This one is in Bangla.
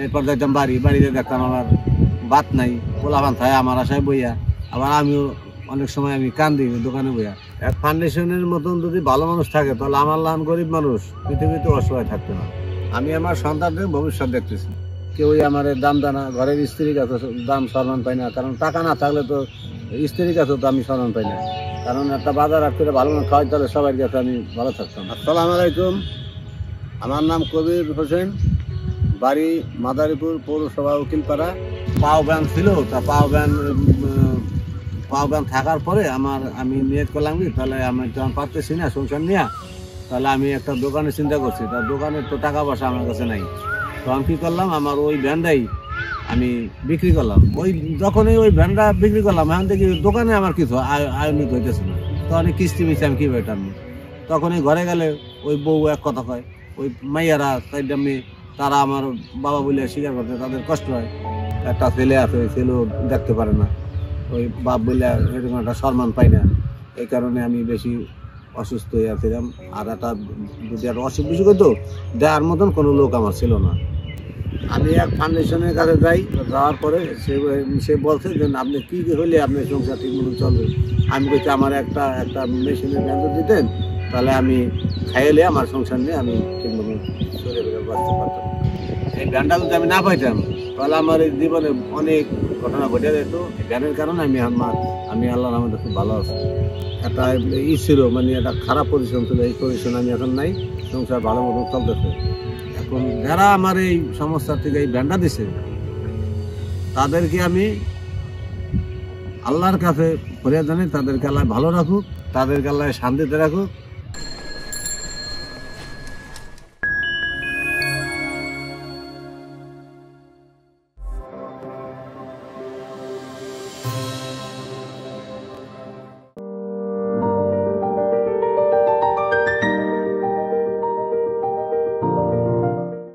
এরপর দেখতাম বাড়িতে দেখতাম আমার বাত নাই, পোলাপান থাকে আমার আশায় বইয়া। আবার আমিও অনেক সময় আমি কান্দি দোকানে বইয়া। এক ফাউন্ডেশনের মতন যদি ভালো মানুষ থাকে তাহলে আমার লান গরিব মানুষ পৃথিবীতে অসহায় থাকতো না। আমি আমার সন্তানদের ভবিষ্যৎ দেখতেছি। কেউই আমার দাম দানা, ঘরের স্ত্রীর কাছে দাম সম্মান পাই না, কারণ টাকা না থাকলে তো স্ত্রীর কাছেও তো আমি সম্মান পাই না। কারণ একটা বাজার হাট করে ভালো না খাওয়াই তাহলে সবার কাছে আমি ভালো থাকতাম। আসসালামু আলাইকুম, আমার নাম কবির হোসেন, বাড়ি মাদারীপুর পৌরসভা উকিলপাড়া। পাও ব্যান ছিল, তা পাও ব্যান থাকার পরে আমি নিয়ত করলাম কি, তাহলে আমি যখন পারতেছি না সংসার নিয়ে, তাহলে আমি একটা দোকানের চিন্তা করছি। তার দোকানের তো টাকা পয়সা আমার কাছে নাই। তখন কি করলাম, আমার ওই ভ্যানটাই আমি বিক্রি করলাম। যখনই ওই ভ্যানটা বিক্রি করলাম, এখন দেখি দোকানে আমার কিছু আয়নিত হইতেছে না। তখন কিস্তি মিস্তি আমি কি বেটার নি। তখনই ঘরে গেলে ওই বউ এক কথা কয়, ওই মাইয়ারা তাইটা মেয়ে, তারা আমার বাবা বলে স্বীকার করতে তাদের কষ্ট হয়। একটা ছেলে আছে, ওই ছেলেও দেখতে পারে না, ওই বাপ বলে এরকম একটা সম্মান পাই না। এই কারণে আমি বেশি অসুস্থ হয়ে আসছিলাম। আর একটা যদি একটা অসুখ বিসুখ হতো, দেওয়ার মতন কোনো লোক আমার ছিল না। আমি এক ফাউন্ডেশনের কাছে যাওয়ার পরে সে বলছে যে আপনি কী হলে আপনার সংসার ঠিক মতন চলবে। আমি বলছি আমার একটা মেশিনের ব্যঞ্জন দিতেন, তাহলে আমি খাইলে আমার সংসার নিয়ে আমি ঠিক মতন চলে বাঁচতে পারতাম। এই ব্যানটা যদি আমি না পাইতাম তাহলে আমার এই জীবনে অনেক ঘটনা ঘটে যেত। ব্যানের কারণে আমি আল্লাহর আমাদের খুব ভালো আছি। একটা ছিল, মানে একটা খারাপ পজিশন ছিল, এই পজিশন আমি এখন নাই। সংসার ভালো মতো চলতেছে। এখন যারা আমার এই সমস্যার থেকে এই ব্যানটা দিছে, তাদেরকে আমি আল্লাহর কাছে ফরিয়াদ জানাই, তাদেরকে আল্লাহ ভালো রাখুক, তাদেরকে আল্লাহ শান্তিতে রাখুক।